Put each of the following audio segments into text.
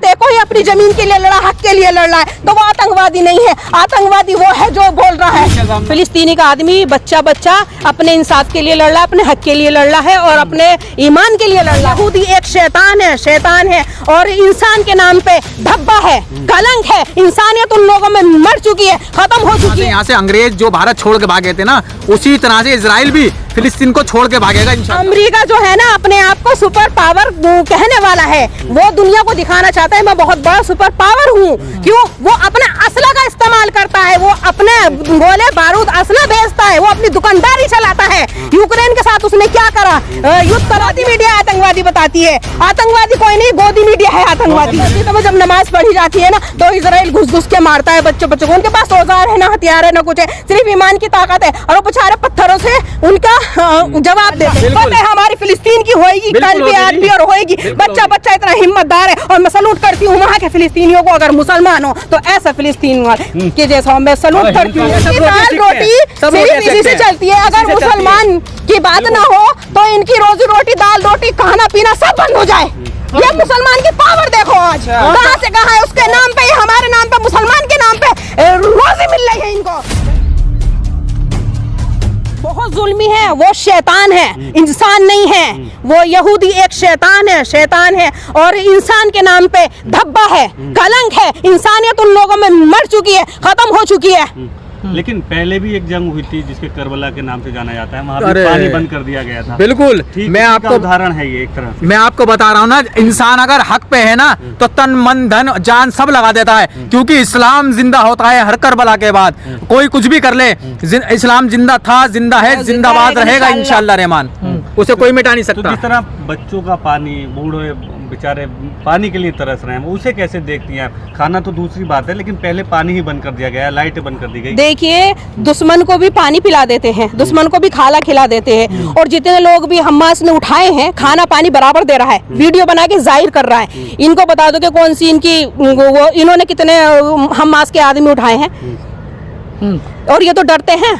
देखो ही अपनी जमीन के लिए लड़ा, हक के लिए लड़ रहा है, तो वो आतंकवादी नहीं है। आतंकवादी वो है जो बोल रहा है फिलिस्तीनी का आदमी बच्चा बच्चा अपने इंसाफ के लिए लड़ रहा है, अपने हक के लिए लड़ रहा है और अपने ईमान के लिए लड़ रहा है। यहूदी एक शैतान है और इंसान के नाम पे धब्बा है, कलंक है। इंसानियत उन लोगों में मर चुकी है, खत्म हो चुकी है। यहाँ से अंग्रेज जो भारत छोड़ के भागे थे ना, उसी तरह से इजराइल भी फिलिस्तीन को छोड़ के भागेगा इंशाल्लाह। अमेरिका जो है ना अपने आप को सुपर पावर कहने वाला है, वो दुनिया को दिखाना चाहता है मैं बहुत बड़ा सुपर पावर हूँ। क्यों? वो अपने असला का इस्तेमाल करता है, वो अपने गोले बारूद असला बेचता है, वो अपनी दुकानदारी चलाता है। यूक्रेन के साथ उसने क्या करा? युद्ध कराती मीडिया आतंकवादी बताती है। आतंकवादी कोई नहीं, गोदी मीडिया है आतंकवादी। तो जब नमाज पढ़ी जाती है ना तो इजराइल घुस के मारता है बच्चों को। उनके पास औजार है ना, हथियार है ना, कुछ है, सिर्फ ईमान की ताकत है और वो बेचारे पत्थरों से उनका जवाब देते हैं। हमारी फिलिस्तीन की होएगी, कल भी आज भी और होएगी। बच्चा इतना हिम्मतदार है और मैं सलूट करती हूँ वहाँ के फिलिस्तीनियों को। अगर मुसलमान हो तो ऐसा फिलिस्तीन के जैसा मैं सलूट करती हूँ। दाल रोटी सिर्फ इसी से चलती है। अगर मुसलमान की बात ना हो तो इनकी रोजी रोटी, दाल रोटी, खाना पीना सब बंद हो जाए। ये मुसलमान की पावर देखो आज कहाँ से कहाँ है। उसके नाम पे, हमारे नाम पे, मुसलमान के नाम पे रोजी मिल रही है इनको। बहुत जुल्मी है, वो शैतान है, इंसान नहीं है। वो यहूदी एक शैतान है और इंसान के नाम पे धब्बा है, कलंक है। इंसानियत उन लोगों में मर चुकी है, खत्म हो चुकी है। लेकिन पहले भी एक जंग हुई थी जिसके करबला के नाम से जाना जाता है, वहाँ भी पानी बंद कर दिया गया था। बिल्कुल, मैं आपको उदाहरण है ये एक तरह से। मैं आपको बता रहा हूँ ना, इंसान अगर हक पे है ना तो तन मन धन जान सब लगा देता है, क्योंकि इस्लाम जिंदा होता है हर करबला के बाद। कोई कुछ भी कर ले, इस्लाम जिंदा था, जिंदा है, जिंदाबाद रहेगा इंशाअल्लाह रहमान। उसे कोई मिटा नहीं सकता। तो जिस तरह बच्चों का पानी, बूढ़े बेचारे पानी के लिए तरस रहे हैं, उसे कैसे देखती हैं आप? खाना तो दूसरी बात है, लेकिन पहले पानी ही बंद कर दिया गया, लाइटें बंद कर दी गई। देखिए, दुश्मन को भी पानी पिला देते हैं, दुश्मन को भी खाना खिला देते हैं, और जितने लोग भी हमास ने उठाए हैं खाना पानी बराबर दे रहा है, वीडियो बना के जाहिर कर रहा है। इनको बता दो कि कौन सी इनकी वो इन्होंने कितने हमास के आदमी उठाए हैं, और ये तो डरते हैं।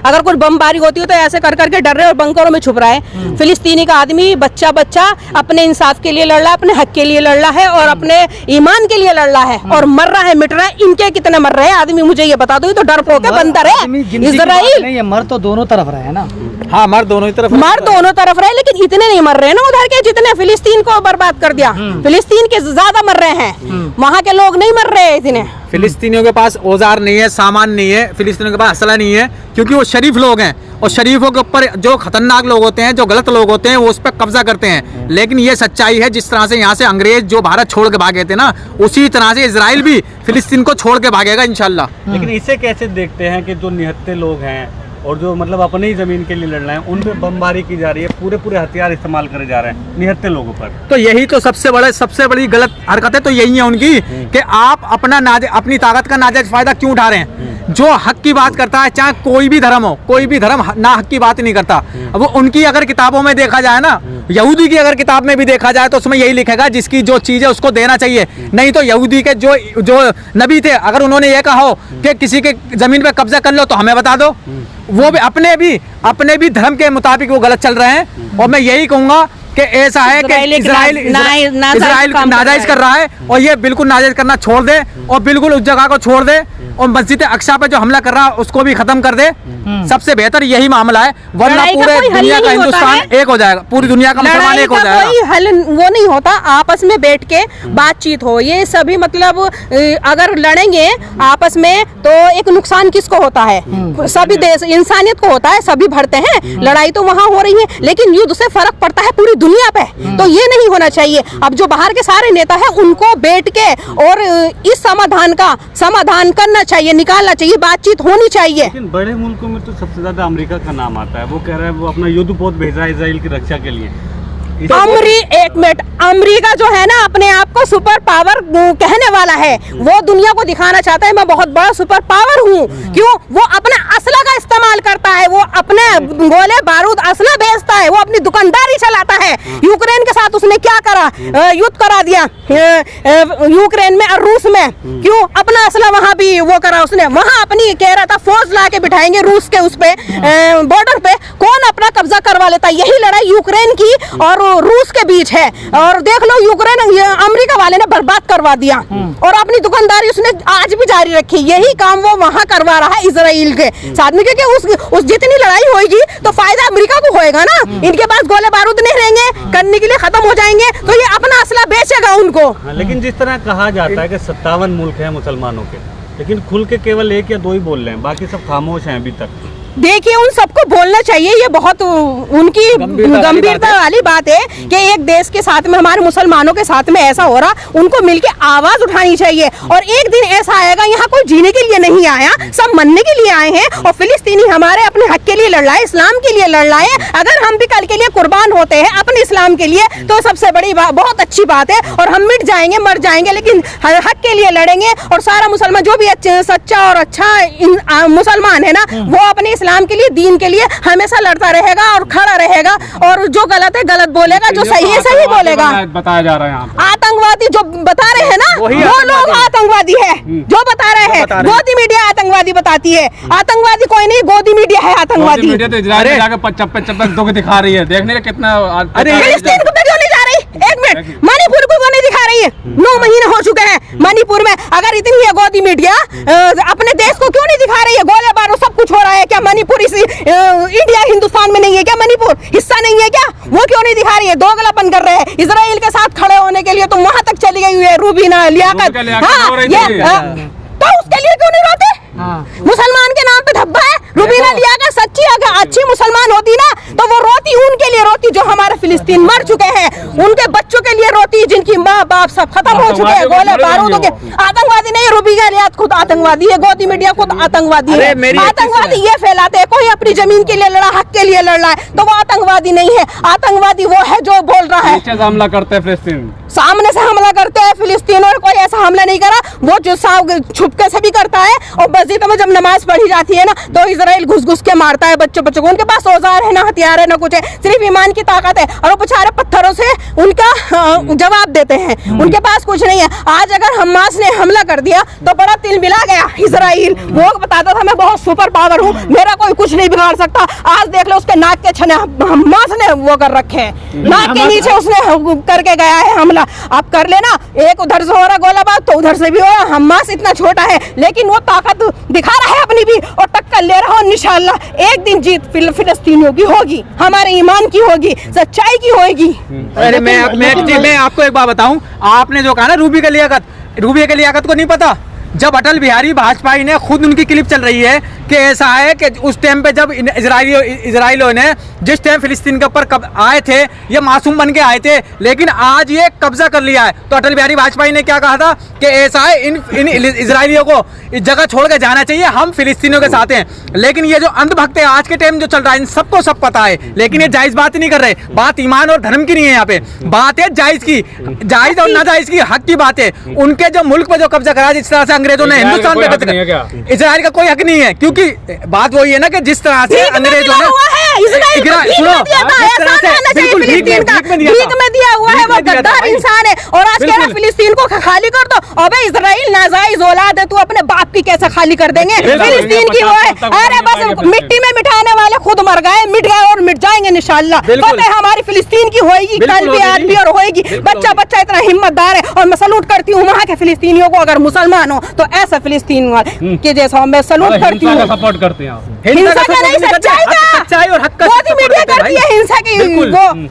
अगर कोई बमबारी होती हो तो ऐसे कर करके डर रहे और बंकरों में छुप रहा है। फिलिस्तीनी का आदमी बच्चा अपने इंसाफ के लिए लड़ रहा है, अपने हक के लिए लड़ रहा है और अपने ईमान के लिए लड़ रहा है और मर रहा है, मिट रहा है। इनके कितने मर रहे हैं आदमी, मुझे ये बता दो। ये तो डर पोके बंदर है इजराइल। ये मर तो दोनों तरफ रहे है ना। हाँ, मर दोनों तरफ रहे, लेकिन इतने नहीं मर रहे ना उधर के, जितने फिलिस्तीन को बर्बाद कर दिया। फिलिस्तीन के ज्यादा मर रहे हैं, वहाँ के लोग नहीं मर रहे इतने। फिलिस्तीनियों के पास औजार नहीं है, सामान नहीं है, फिलिस्तीनियों के पास असला नहीं है, क्योंकि वो शरीफ लोग हैं और शरीफों के ऊपर जो खतरनाक लोग होते हैं, जो गलत लोग होते हैं, वो उस पर कब्जा करते हैं। लेकिन ये सच्चाई है, जिस तरह से यहाँ से अंग्रेज जो भारत छोड़ के भागे थे ना, उसी तरह से इजराइल भी फिलिस्तीन को छोड़ के भागेगा इंशाल्लाह। लेकिन इसे कैसे देखते हैं कि जो निहत्ते लोग हैं और जो मतलब अपनी ही जमीन के लिए लड़ रहे हैं, उन पे बमबारी की जा रही है, पूरे हथियार इस्तेमाल करे जा रहे हैं निहत्ते लोगों पर। तो यही तो सबसे बड़ी गलत हरकतें तो यही है उनकी, कि आप अपनी ताकत का नाजायज फायदा क्यों उठा रहे हैं। जो हक की बात करता है, चाहे कोई भी धर्म हो, कोई भी धर्म ना हक की बात नहीं करता। अब वो उनकी अगर किताबों में देखा जाए ना, यहूदी की अगर किताब में भी देखा जाए तो उसमें यही लिखेगा जिसकी जो चीज है उसको देना चाहिए। नहीं तो यहूदी के जो नबी थे, अगर उन्होंने ये कहा हो कि किसी के जमीन पे कब्जा कर लो तो हमें बता दो, वो भी अपने भी धर्म के मुताबिक वो गलत चल रहे हैं। और मैं यही कहूंगा कि ऐसा है कि इजराइल नाजायज कर रहा है और ये बिल्कुल नाजायज करना छोड़ दे और बिल्कुल उस जगह को छोड़ दे और मस्जिद अक्सा पे जो हमला कर रहा है उसको भी खत्म कर दे। सबसे बेहतर यही मामला है, वरना पूरे दुनिया का हिंदुस्तान एक हो जाएगा, पूरी दुनिया का मुसलमान एक हो जाएगा। कोई हल वो नहीं होता, आपस में बैठ के बातचीत हो। ये सभी मतलब अगर लड़ेंगे आपस में तो एक नुकसान किसको होता है? सभी देश, इंसानियत को होता है, सभी भरते हैं। लड़ाई तो वहाँ हो रही है, लेकिन युद्ध से फर्क पड़ता है पूरी दुनिया पे, तो ये नहीं होना चाहिए। अब जो बाहर के सारे नेता है उनको बैठ के और इस समाधान करना चाहिए, निकालना चाहिए, बातचीत होनी चाहिए। लेकिन बड़े मुल्कों में तो सबसे ज्यादा अमेरिका का नाम आता है, वो कह रहा है वो अपना युद्धपोत भेजा है इजराइल की रक्षा के लिए। एक मिनट, अमेरिका जो है ना अपने आप को सुपर पावर कहने वाला है, वो दुनिया को दिखाना चाहता है मैं बहुत बड़ा सुपर पावर हूँ। क्यों? वो अपने असला का इस्तेमाल करता है, वो अपने गोले बारूद असला बेचता है, वो अपनी दुकानदारी चलाता है। यूक्रेन के साथ उसने क्या करा? युद्ध करा दिया यूक्रेन में और रूस में। क्यों? अपना असला वहाँ भी वो करा उसने, वहाँ अपनी कह रहा था फौज ला के बिठाएंगे रूस के उस पे बॉर्डर पे। कौन अपना कब्जा करवा लेता? यही लड़ाई यूक्रेन की और रूस के बीच है। और देख लो यूक्रेन अमेरिका वाले ने बर्बाद करवा दिया और अपनी दुकानदारी उसने आज भी जारी रखी। यही काम वो वहां करवा रहा है इजराइल के साथ में, क्योंकि उस जितनी लड़ाई होगी तो फायदा अमेरिका को होएगा ना। इनके पास गोले बारूद नहीं रहेंगे करने के लिए, खत्म हो जाएंगे, तो ये अपना असला बेचेगा उनको। लेकिन जिस तरह कहा जाता है कि 57 मुल्क हैं मुसलमानों के, लेकिन खुल के केवल 1 या 2 ही बोल रहे हैं, बाकी सब खामोश हैं अभी तक। देखिए उन सबको बोलना चाहिए, ये बहुत उनकी गंभीरता वाली बात है कि एक देश के साथ में, हमारे मुसलमानों के साथ में ऐसा हो रहा, उनको मिलके आवाज उठानी चाहिए। और एक दिन ऐसा आएगा, यहाँ कोई जीने के लिए नहीं आया, सब मरने के लिए आए हैं। और फिलिस्तीनी हमारे अपने हक के लिए लड़ रहा है, इस्लाम के लिए लड़ रहा है। अगर हम भी कल के लिए कुर्बान होते हैं अपने इस्लाम के लिए तो सबसे बड़ी बात, बहुत अच्छी बात है। और हम मिट जाएंगे, मर जाएंगे, लेकिन हक के लिए लड़ेंगे। और सारा मुसलमान जो भी सच्चा और अच्छा मुसलमान है ना, वो अपने इस्लाम के लिए, दीन के लिए हमेशा लड़ता रहेगा और खड़ा रहेगा। और जो गलत है गलत बोलेगा, जो सही है सही बोलेगा। बताया जा रहा है यहाँ आतंकवादी जो बता रहे हैं ना, वो लोग आतंकवादी है जो बता रहे हैं। गोदी मीडिया आतंकवादी बताती है, आतंकवादी कोई नहीं, गोदी मीडिया है आतंकवादी। मीडिया तो इजराइल में जाकर चप्पे दुख दिखा रही है, देखने का कितना। फिलिस्तीन को क्यों नहीं जा रही? एक मिनट, मणिपुर को क्यों नहीं दिखा रही है? 9 महीने हो चुके हैं मणिपुर में। अगर इतनी है गोदी मीडिया, अपने देश को क्यों नहीं दिखा रही है? गोले बारूद सब कुछ हो रहा है, क्या मणिपुर इंडिया हिंदुस्तान में नहीं है क्या? मणिपुर हिस्सा नहीं है क्या? वो क्यों नहीं दिखा रही है? दोगलापन कर रहे हैं इजराइल के साथ खड़े होने के लिए। तो वहां तक चली गई हुई है रूबीना लियाकत। तो उसके लिए क्यों नहीं रोते? मुसलमान के नाम पे धब्बा है। रूबीना लियाकत सच्ची अगर अच्छी मुसलमान होती ना तो वो रोती, उनके लिए रोती जो हमारे फिलिस्तीन मर चुके हैं, उनके बच्चों के लिए रोती जिनकी माँ बाप सब खत्म हो चुके हैं गोले बारूदों के। आतंकवादी नहीं, रूबीना लियाकत खुद आतंकवादी है, गोदी मीडिया खुद आतंकवादी है। आतंकवादी ये फैलाते हैं कोई अपनी जमीन के लिए लड़ा, हक के लिए लड़ रहा है, तो वो आतंकवादी नहीं है। आतंकवादी वो है जो बोल रहा है हमला करते हैं फिलिस्तीन, सामने से हमला करते हैं फिलिस्तीन, और कोई ऐसा हमला नहीं करा। वो जो छुपके से भी करता है। और मस्जिद में जब नमाज पढ़ी जाती है ना तो इजराइल घुस घुस के मारता है बच्चों को। उनके पास औजार है ना, हथियार है ना, कुछ है, सिर्फ ईमान की ताकत है। और वो बेचारे पत्थरों से उनका जवाब देते हैं, उनके पास कुछ नहीं है। आज अगर हमास ने हमला कर दिया तो बड़ा तिलमिला गया इजराइल। वो बताता था मैं बहुत सुपर पावर हूँ, मेरा कोई कुछ नहीं बिगाड़ सकता। आज देख लो उसके नाक के छने हमास ने वो कर रखे हैं, नाक के नीचे उसने करके गया है हमला। आप कर लेना, एक उधर से हो रहा गोलाबाज तो उधर से भी हो रहा। हमास इतना छोटा है लेकिन वो ताकत दिखा रहा है अपनी भी, और टक्कर ले रहा हूँ। इंशाअल्लाह एक दिन जीत फिलिस्तीनियों की होगी, हमारे ईमान की होगी, सच्चाई की होगी। अरे मैं आपको एक बात बताऊं, आपने जो कहा ना रूबी के लियाकत को नहीं पता। जब अटल बिहारी वाजपेयी ने खुद उनकी क्लिप चल रही है कि ऐसा है कि उस टाइम पे जब इजराइलियों ने जिस टाइम फिलिस्तीन के ऊपर आए थे, ये मासूम बन के आए थे, लेकिन आज ये कब्जा कर लिया है। तो अटल बिहारी वाजपेयी ने क्या कहा था कि ऐसा है इन इजराइलियों को इस जगह छोड़ के जाना चाहिए, हम फिलिस्तीनियों के साथ हैं। लेकिन ये जो अंधभक्त है आज के टाइम जो चल रहा है, इन सबको सब पता है, लेकिन ये जायज बात नहीं कर रहे। बात ईमान और धर्म की नहीं है, यहाँ पे बात है जायज की, जायज और नाजायज की, हक की बात है। उनके जो मुल्क पे जो कब्जा करा जिस तरह से अंग्रेजों ने हिंदुस्तान पे इजराइल का कोई हक नहीं है, क्योंकि बात वही है ना कि जिस तरह से अंग्रेजों ने दिया हुआ है, वो गद्दार इंसान है। और आज कह रहा फिलिस्तीन को खाली कर दो। अबे इजराइल नाजायज औलाद है, तू अपने बाप की कैसे खाली कर देंगे? फिलिस्तीन की वो है, अरे बस मिट्टी में मिटाने वाले खुद मर गए, मिट गए और मिट जाएंगे इंशाअल्लाह। तो हमारी फिलिस्तीन की होएगी, कल भी आज भी और होएगी। बच्चा बच्चा इतना हिम्मतदार है और मैं सलूट करती हूँ वहाँ के फिलिस्तीनियों को। अगर मुसलमान हो तो ऐसा फिलिस्तीन के जैसा मैं सलूट करती हूँ। सपोर्ट करते हैं हिंसा का नहीं, सच्चाई का। सच्चाई और हक का मोदी मीडिया करती है हिंसा की, वो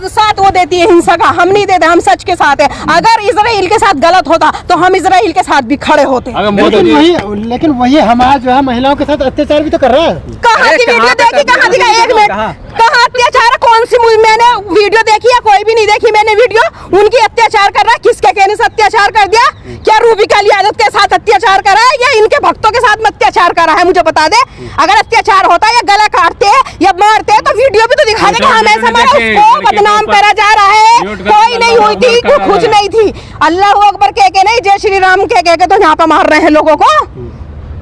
साथ वो देती है हिंसा का। हम नहीं देते, हम सच के साथ है। अगर इजराइल के साथ गलत होता तो हम इजराइल के साथ भी खड़े होते। लेकिन वही हमारा जो है महिलाओं के साथ अत्याचार भी तो कर रहा है। कहाँ की वीडियो देखी, कहाँ दिखा? एक मिनट, कहाँ अत्याचार? कौन सी मैंने वीडियो देखी है? कोई भी नहीं देखी मैंने वीडियो। उनकी अत्याचार कर रहा है, किसके कहने से अत्याचार कर दिया? क्या रूबी का लियाकत के साथ अत्याचार करा है या इनके भक्तों के साथ में अत्याचार करा है? मुझे बता दे। अगर अत्याचार होता है या गला काटते हैं या मारते हैं तो वीडियो भी तो दिखा दे। हम ऐसा मारा, उसको बदनाम करा जा रहा है। कोई नहीं हुई थी, कोई कुछ नहीं थी। अल्लाह अकबर कह के नहीं, जय श्री राम कह के तो यहाँ पे मार रहे हैं लोगों को।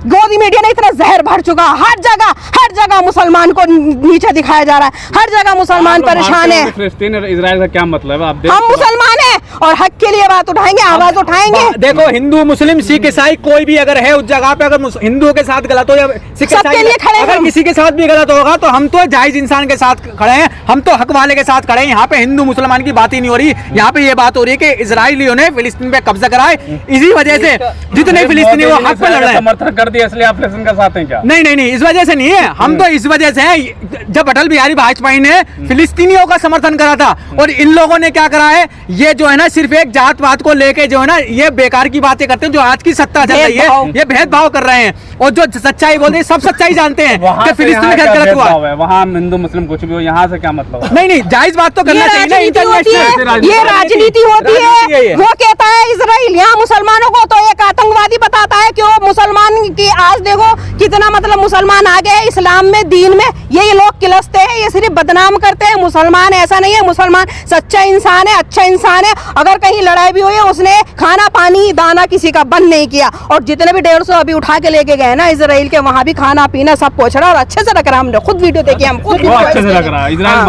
गोदी मीडिया ने इतना जहर भर चुका, हर जगह मुसलमान को नीचे दिखाया जा रहा है, हर जगह मुसलमान परेशान है। फिलिस्तीन और इजराइल का क्या मतलब है? आप हम मुसलमान हैं और हक के लिए बात उठाएंगे, आवाज उठाएंगे। देखो हिंदू मुस्लिम सिख ईसाई कोई भी अगर है उस जगह पे, अगर हिंदुओं के साथ गलत हो या सिख सबके लिए खड़े अगर हम। किसी के साथ भी गलत होगा तो हम तो जायज इंसान के साथ खड़े हैं, हम तो हक वाले के साथ खड़े हैं। यहाँ पे हिंदू मुसलमान की बात ही नहीं हो रही, यहाँ पे ये बात हो रही है कि इजराइलियों ने फिलिस्तीन पे कब्जा करा है, इसी वजह से जितने फिलिस्तीनी वो हक पे लड़ रहे हैं। समर्थन कर दिया इसलिए आप फिलिस्तीन का साथ हैं क्या? नहीं, इस वजह से नहीं है, हम तो इस वजह से हैं, जब अटल बिहारी वाजपेयी ने फिलिस्तीनियों का समर्थन करा था और इन लोगों ने क्या करा है, ये जो है ना सिर्फ एक जात पात को लेके जो है ना ये बेकार की बातें करते हैं। जो आज की सत्ता चल रही है ये भेदभाव कर रहे हैं, और जो सच्चाई बोलते हैं सब सच्चाई जानते हैं कि फिलिस्तीन में गलत हुआ है। वहाँ हिंदू मुस्लिम कुछ भी हो, यहाँ से क्या मतलब? नहीं, जायज बात तो करना चाहिए ना। ये राजनीति होती है। वो कहता है इजराइल यहाँ मुसलमानों को तो एक आतंकवादी बताता है कि वो मुसलमान की, आज देखो कितना मतलब मुसलमान आ गए इस्लाम में, दीन में। ये लोग किलसते हैं, ये सिर्फ बदनाम करते हैं। मुसलमान ऐसा नहीं है, मुसलमान सच्चा इंसान है, अच्छा इंसान है। अगर कहीं लड़ाई भी हुई है उसने खाना पानी दाना किसी का बंद नहीं किया, और जितने भी 150 अभी उठा के लेके गए ना इजराइल के, वहाँ भी खाना पीना सब पहुंच रहा है और अच्छे से रख रहा है। हमने खुद वीडियो देखी, हम खुद अच्छे से रख रहा है। इजराइल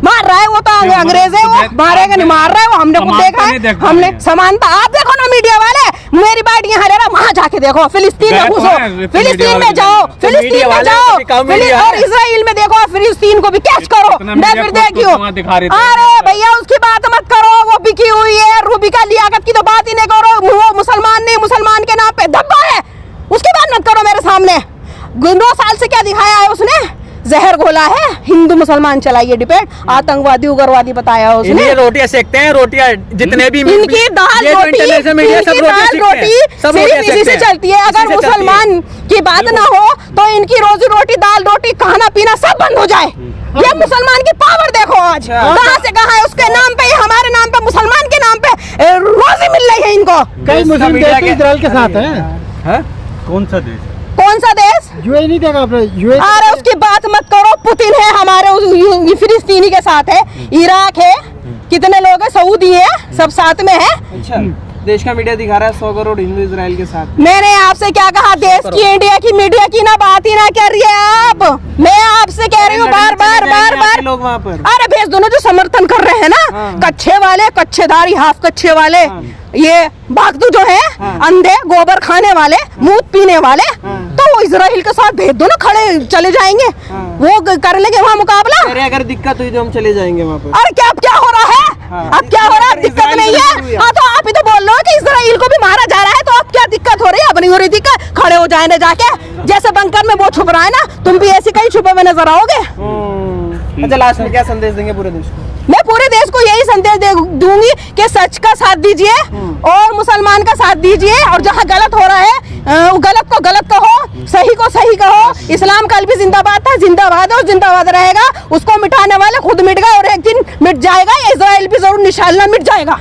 मार रहा है, वो तो अंग्रेज है, वो मारेगा नहीं, मार रहा है वो, हमने खुद देखा है। हमने समानता, आप देखो ना मीडिया वाले, मेरी बात यहाँ रहा, वहाँ जाके देखो, फिलिस्तीन में घुसो, फिलिस्तीन में जाओ, फिलिस्तीन में जाओ, और इजराइल में देखो, फिलिस्तीन को भी कैच करो। मैं फिर देखियो, अरे भैया उसकी बात मत करो, वो बिकी हुई है। रूबिका लियाकत की तो बात ही नहीं करो, वो मुसलमान नहीं, मुसलमान के नाम पे धब्बा है, उसकी बात मत करो मेरे सामने। 2 साल से क्या दिखाया है उसने? जहर घोला है, हिंदू मुसलमान चलाइए डिबेट, आतंकवादी उग्रवादी बताया उसने। ये रोटियां सेकते हैं, रोटियां जितने भी इनकी दाल रोटी सिर्फ इसी से चलती है। अगर मुसलमान की बात ना हो तो इनकी रोजी रोटी, दाल रोटी, खाना पीना सब बंद हो जाए। ये मुसलमान की पावर देखो आज कहाँ से कहाँ है। उसके नाम पे, हमारे नाम पे, मुसलमान के नाम पे रोजी मिल रही है इनको। कई मुस्लिम देश तो इजराइल के साथ है। कौन सा देश? कौन सा देश? यूएई नहीं देखा आपने? यूएई। अरे उसकी बात मत करो, पुतिन है हमारे फिलिस्तीनी के साथ है, इराक है, कितने लोग हैं, सऊदी है, सब साथ में है। अच्छा, देश का मीडिया दिखा रहा है 100 करोड़ हिंदू इजराइल के साथ। मैंने आपसे क्या कहा, देश की, इंडिया की, मीडिया की ना बात ही ना कर रही है आप। मैं आपसे कह रही हूँ बार लोग वहाँ पर। अरे भेज दो ना जो समर्थन कर रहे हैं ना, कच्छे वाले, कच्छेदारी, हाफ कच्छे वाले, ये बागदू जो है, अंधे, गोबर खाने वाले, मूत पीने वाले, तो वो इजराइल के साथ भेज दो ना, खड़े चले जाएंगे, वो कर लेंगे वहाँ मुकाबला। अरे अगर दिक्कत हुई तो हम चले जाएंगे वहाँ पर। अरे क्या हो रहा है? अब क्या हो रहा है? दिक्कत नहीं है। हाँ तो आप ही तो बोल रहे हो कि इजराइल को भी मारा जा रहा है, तो अब क्या दिक्कत हो रही है? अब नहीं हो रही दिक्कत, खड़े हो जाए ना जाके, जैसे बंकर में वो छुप रहा है ना, तुम भी ऐसे कहीं छुपे हुए नजर आओगे। अच्छा, लास्ट में क्या संदेश देंगे पूरे देश को? मैं पूरे देश को यही संदेश दूंगी कि सच का साथ दीजिए और मुसलमान का साथ दीजिए, और जहाँ गलत हो रहा है गलत को गलत कहो, सही को सही कहो। इस्लाम कल भी जिंदाबाद था, जिंदाबाद है और जिंदाबाद रहेगा। उसको मिटाने वाले खुद मिट गए और एक दिन मिट जाएगा, या इजराइल भी जरूर इंशाअल्लाह मिट जाएगा।